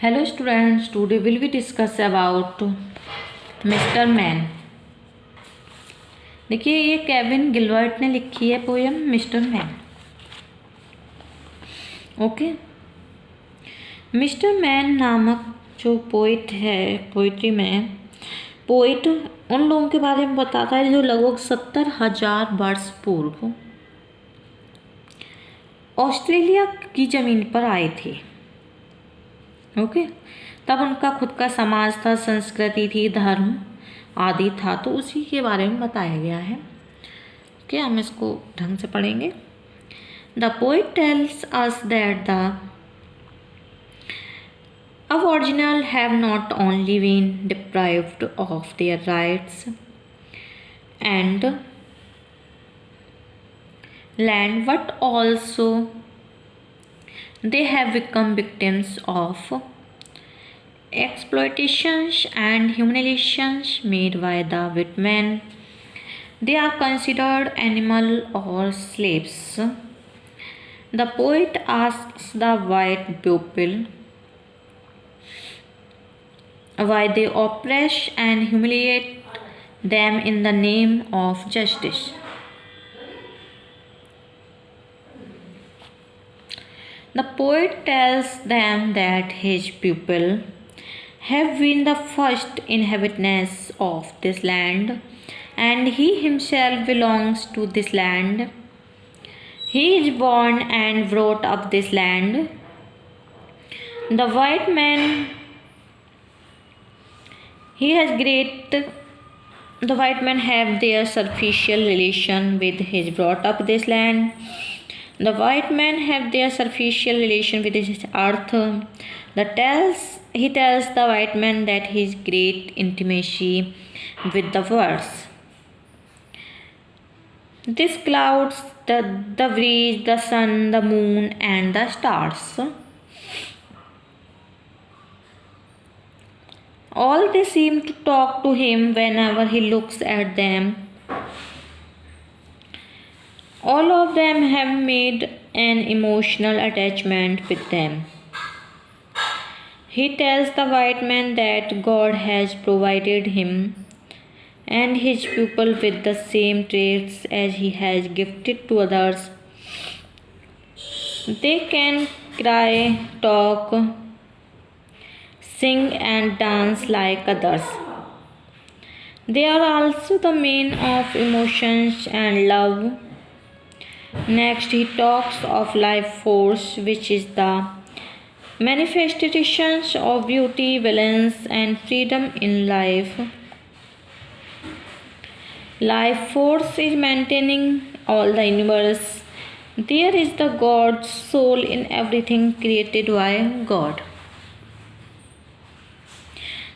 Hello students, today will we discuss about mister man. देखिए ये Kevin Gilbert ने लिखी है poem mister man. Okay, mister man नामक जो पोइट है, पोइट्री में पोइट उन लोगों के बारे में बताता है जो लगभग 70,000 वर्ष पूर्व ऑस्ट्रेलिया की ज़मीन पर आए थे। ओके, तब उनका खुद का समाज था, संस्कृति थी, धर्म आदि था, तो उसी के बारे में बताया गया है। ओके, हम इसको ढंग से पढ़ेंगे। The poet tells us that the aboriginal have not only been deprived of their rights and land, but also they have become victims of exploitations and humiliations made by the white men. They are considered animal or slaves. The poet asks the white people why they oppress and humiliate them in the name of justice. The poet tells them that his people have been the first inhabitants of this land, and he himself belongs to this land. He is born and brought up this land. The white man the white men have their superficial relation with his brought up this land. The white men have their superficial relation with his earth. He tells the white man that his great intimacy with the words. This clouds, the breeze, the sun, the moon, and the stars. All they seem to talk to him whenever he looks at them. All of them have made an emotional attachment with them. He tells the white man that God has provided him and his people with the same traits as he has gifted to others. They can cry, talk, sing and dance like others. They are also the men of emotions and love. Next, he talks of life force, which is the manifestations of beauty, balance, and freedom in life. Life force is maintaining all the universe. There is the God's soul in everything created by God.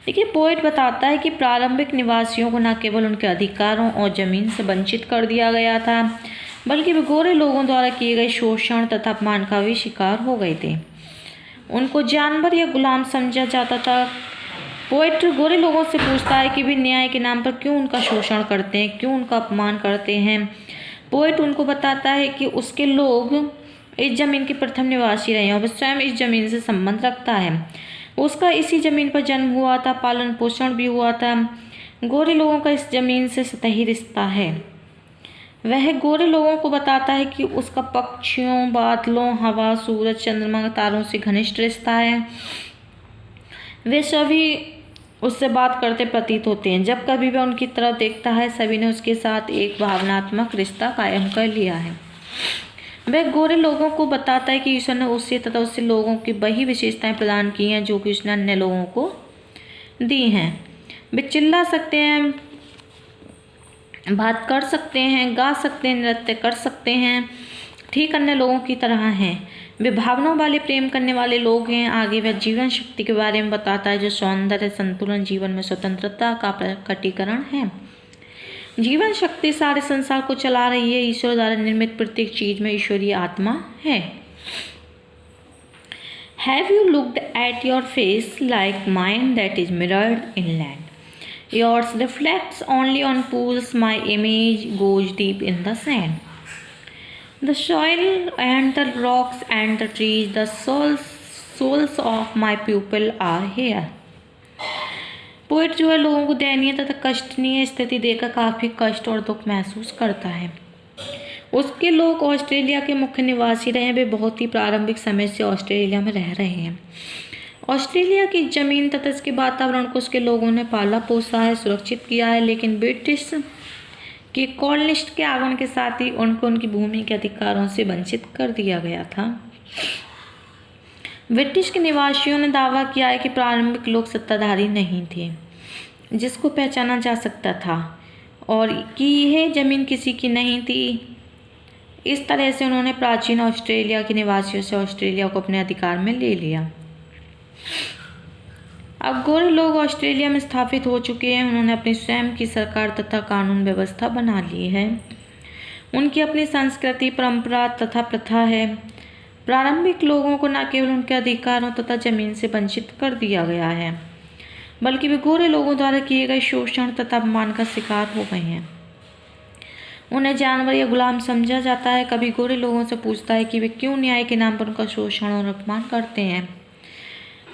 देखिए, poet बताता है कि प्रारंभिक निवासियों को न केवल उनके अधिकारों और ज़मीन से वंचित कर दिया गया था, बल्कि वे गोरे लोगों द्वारा किए गए शोषण तथा अपमान का भी शिकार हो गए थे। उनको जानवर या गुलाम समझा जाता था। पोएट गोरे लोगों से पूछता है कि वे न्याय के नाम पर क्यों उनका शोषण करते हैं, क्यों उनका अपमान करते हैं। पोएट उनको बताता है कि उसके लोग इस ज़मीन के प्रथम निवासी रहे हैं और वह स्वयं इस ज़मीन से संबंध रखता है। उसका इसी ज़मीन पर जन्म हुआ था, पालन पोषण भी हुआ था। गोरे लोगों का इस ज़मीन से सतही रिश्ता है। वह गोरे लोगों को बताता है कि उसका पक्षियों, बादलों, हवा, सूरज, चंद्रमा, तारों से घनिष्ठ रिश्ता है। वे सभी उससे बात करते प्रतीत होते हैं। जब कभी वह उनकी तरफ देखता है, सभी ने उसके साथ एक भावनात्मक रिश्ता कायम कर लिया है। वह गोरे लोगों को बताता है कि ईश्वर ने उससे तथा उससे लोगों की वही विशेषताएं प्रदान की हैं जो कि उसने अन्य लोगों को दी हैं। वे चिल्ला सकते हैं, बात कर सकते हैं, गा सकते हैं, नृत्य कर सकते हैं, ठीक अन्य लोगों की तरह हैं। वे भावनाओं वाले, प्रेम करने वाले लोग हैं। आगे वह जीवन शक्ति के बारे में बताता है जो सौंदर्य, संतुलन, जीवन में स्वतंत्रता का प्रकटीकरण है। जीवन शक्ति सारे संसार को चला रही है। ईश्वर द्वारा निर्मित प्रत्येक चीज में ईश्वरीय आत्मा है। Have you looked at your face like mine that is mirrored in land? Yours reflects only on pools. My image goes deep in the sand. The soil and the rocks and the trees, the souls of my people are here. Poet जो है लोगों को दयनीय तथा कष्टनीय स्थिति देखकर काफ़ी कष्ट और दुख महसूस करता है। उसके लोग ऑस्ट्रेलिया के मुख्य निवासी रहे हैं, वे बहुत ही प्रारंभिक समय से ऑस्ट्रेलिया में रह रहे हैं। ऑस्ट्रेलिया की ज़मीन तथा इसके वातावरण को उसके लोगों ने पाला पोसा है, सुरक्षित किया है, लेकिन ब्रिटिश के कॉलोनिस्ट के आगमन के साथ ही उनको उनकी भूमि के अधिकारों से वंचित कर दिया गया था। ब्रिटिश के निवासियों ने दावा किया है कि प्रारंभिक लोग सत्ताधारी नहीं थे जिसको पहचाना जा सकता था और कि यह ज़मीन किसी की नहीं थी। इस तरह से उन्होंने प्राचीन ऑस्ट्रेलिया के निवासियों से ऑस्ट्रेलिया को अपने अधिकार में ले लिया। अब गोरे लोग ऑस्ट्रेलिया में स्थापित हो चुके हैं। उन्होंने अपनी स्वयं की सरकार तथा कानून व्यवस्था बना ली है। उनकी अपनी संस्कृति, परंपरा तथा प्रथा है। प्रारंभिक लोगों को न केवल उनके अधिकारों तथा जमीन से वंचित कर दिया गया है, बल्कि वे गोरे लोगों द्वारा किए गए शोषण तथा अपमान का शिकार हो गए हैं। उन्हें जानवर या गुलाम समझा जाता है। कभी गोरे लोगों से पूछता है कि वे क्यों न्याय के नाम पर उनका शोषण और अपमान करते हैं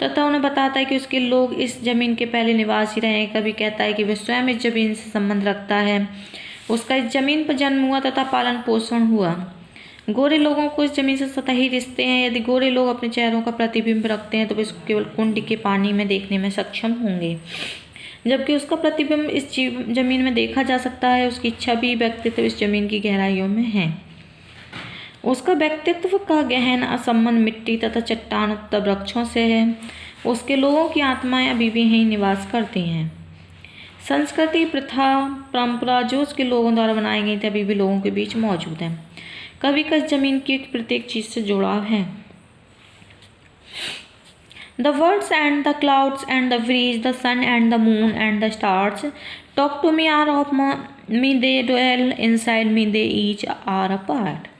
तथा उन्हें बताता है कि उसके लोग इस ज़मीन के पहले निवासी रहे हैं। कभी कहता है कि वह स्वयं इस ज़मीन से संबंध रखता है, उसका इस ज़मीन पर जन्म हुआ तथा पालन पोषण हुआ। गोरे लोगों को इस ज़मीन से सतही रिश्ते हैं। यदि गोरे लोग अपने चेहरों का प्रतिबिंब रखते हैं तो वे इसको केवल कुंड के पानी में देखने में सक्षम होंगे, जबकि उसका प्रतिबिंब इस ज़मीन में देखा जा सकता है। उसकी छवि, व्यक्तित्व इस ज़मीन की गहराइयों में है। उसका व्यक्तित्व का गहन संबंध मिट्टी तथा चट्टान तथा वृक्षों से है। उसके लोगों की आत्माएं अभी भी यहीं निवास करती हैं। संस्कृति, प्रथा, परंपरा जो उसके लोगों द्वारा बनाई गई थी अभी भी लोगों के बीच मौजूद है। कभी का इस जमीन की प्रत्येक चीज से जुड़ाव है। The words and the clouds and the breeze, the sun and the moon and the stars talk to me, are of me, they dwell inside me, they each are a part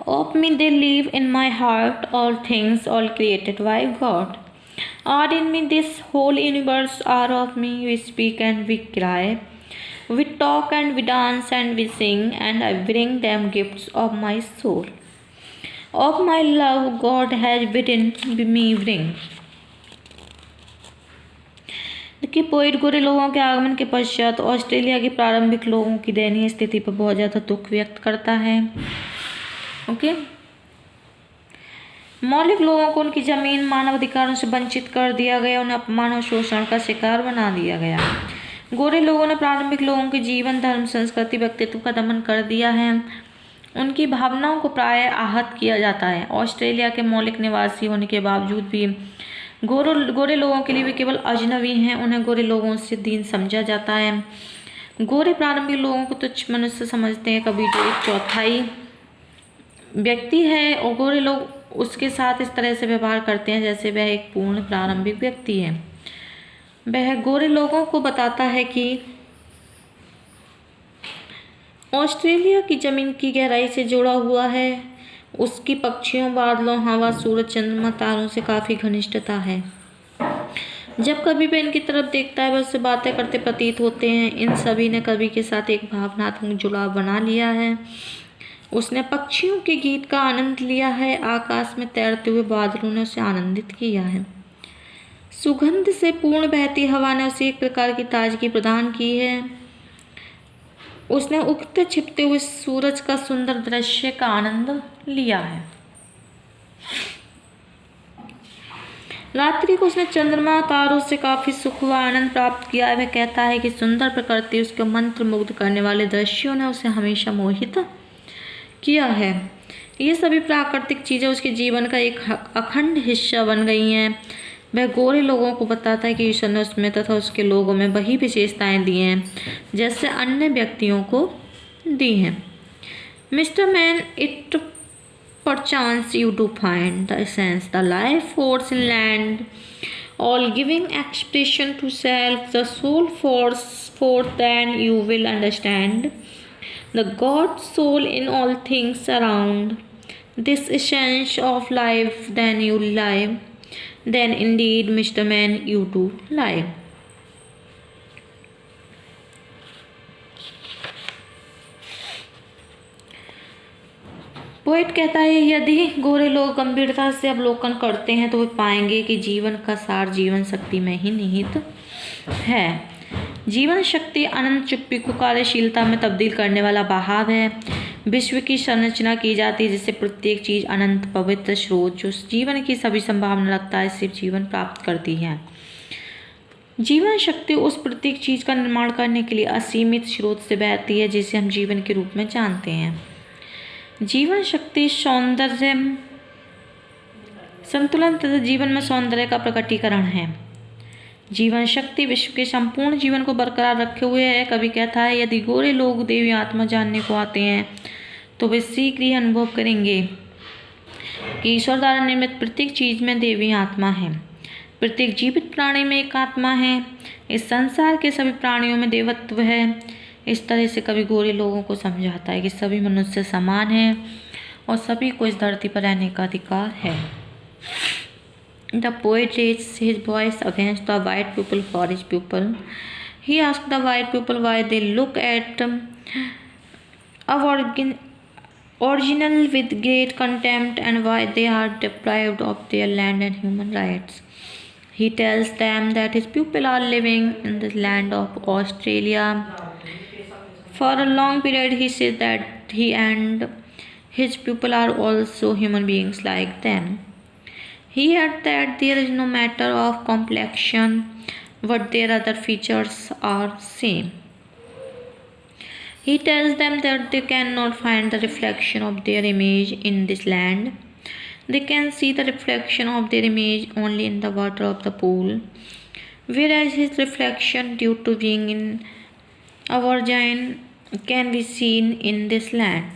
of me, they live in my heart. All things, all created by God, are in me. This whole universe are of me. We speak and we cry, we talk and we dance and we sing, and I bring them gifts of my soul, of my love God has bidden me bring। देखिए, poet गोरे लोगों के आगमन के पश्चात Australia के प्रारंभिक लोगों की दयनीय स्थिति पर बहुत ज़्यादा दुख व्यक्त करता है। ओके, मौलिक लोगों को उनकी ज़मीन, मानव अधिकारों से वंचित कर दिया गया, उन्हें अपमान और शोषण का शिकार बना दिया गया। गोरे लोगों ने प्रारंभिक लोगों के जीवन, धर्म, संस्कृति, व्यक्तित्व का दमन कर दिया है। उनकी भावनाओं को प्रायः आहत किया जाता है। ऑस्ट्रेलिया के मौलिक निवासी होने के बावजूद भी गोरे लोगों के लिए भी केवल अजनबी हैं। उन्हें गोरे लोगों से दीन समझा जाता है। गोरे प्रारंभिक लोगों को तुच्छ मनुष्य समझते हैं। कभी जो एक चौथाई व्यक्ति है और गोरे लोग उसके साथ इस तरह से व्यवहार करते हैं जैसे वह एक पूर्ण प्रारंभिक व्यक्ति है। वह गोरे लोगों को बताता है कि ऑस्ट्रेलिया की ज़मीन की गहराई से जुड़ा हुआ है। उसकी पक्षियों, बादलों, हवा, सूरज, चंद्रमा, तारों से काफ़ी घनिष्ठता है। जब कभी वह इनकी तरफ देखता है वह उससे बातें करते प्रतीत होते हैं। इन सभी ने कवि के साथ एक भावनात्मक जुड़ाव बना लिया है। उसने पक्षियों के गीत का आनंद लिया है। आकाश में तैरते हुए बादलों ने उसे आनंदित किया है। सुगंध से पूर्ण बहती हवा ने उसे एक प्रकार की ताजगी प्रदान की है। उसने उगते छिपते हुए सूरज का सुंदर दृश्य का आनंद लिया है। रात्रि को उसने चंद्रमा, तारों से काफी सुख व आनंद प्राप्त किया है। वह कहता है कि सुंदर प्रकृति, उसके मंत्र मुग्ध करने वाले दृश्यों ने उसे हमेशा मोहित किया है। ये सभी प्राकृतिक चीज़ें उसके जीवन का एक अखंड हिस्सा बन गई हैं। वह गोरे लोगों को बताता है कि ईश्वर ने उसमें तथा उसके लोगों में वही विशेषताएं दी हैं जैसे अन्य व्यक्तियों को दी हैं। Mister man, it perchance you to find the essence, the life force in land, all giving expression to self, the soul force then you will understand the God soul in all things around, this essence of life, then you live, then indeed Mr. Man you do live। Poet कहता है यदि गोरे लोग गंभीरता से अवलोकन करते हैं तो वे पाएंगे कि जीवन का सार जीवन शक्ति में ही निहित है। जीवन शक्ति अनंत चुप्पी को कार्यशीलता में तब्दील करने वाला बहाव है। विश्व की संरचना की जाती है जिससे प्रत्येक चीज अनंत पवित्र स्रोत जो जीवन की सभी संभावना रखता है सिर्फ जीवन प्राप्त करती है। जीवन शक्ति उस प्रत्येक चीज का निर्माण करने के लिए असीमित स्रोत से बहती है जिसे हम जीवन के रूप में जानते हैं। जीवन शक्ति सौंदर्य संतुलन तथा जीवन में सौंदर्य का प्रकटीकरण है। जीवन शक्ति विश्व के संपूर्ण जीवन को बरकरार रखे हुए है। कवि कहता है यदि गोरे लोग देवी आत्मा जानने को आते हैं तो वे शीघ्र ही अनुभव करेंगे कि ईश्वर द्वारा निर्मित प्रत्येक चीज में देवी आत्मा है। प्रत्येक जीवित प्राणी में एक आत्मा है। इस संसार के सभी प्राणियों में देवत्व है। इस तरह से कवि गोरे लोगों को समझाता है कि सभी मनुष्य समान हैं और सभी को इस धरती पर रहने का अधिकार है। The poet raised his voice against the white people for his people. He asked the white people why they look at our original with great contempt and why they are deprived of their land and human rights. He tells them that his people are living in the land of Australia. For a long period he said that he and his people are also human beings like them. He adds that there is no matter of complexion, but their other features are same. He tells them that they cannot find the reflection of their image in this land. They can see the reflection of their image only in the water of the pool, whereas his reflection, due to being in a virgin, can be seen in this land.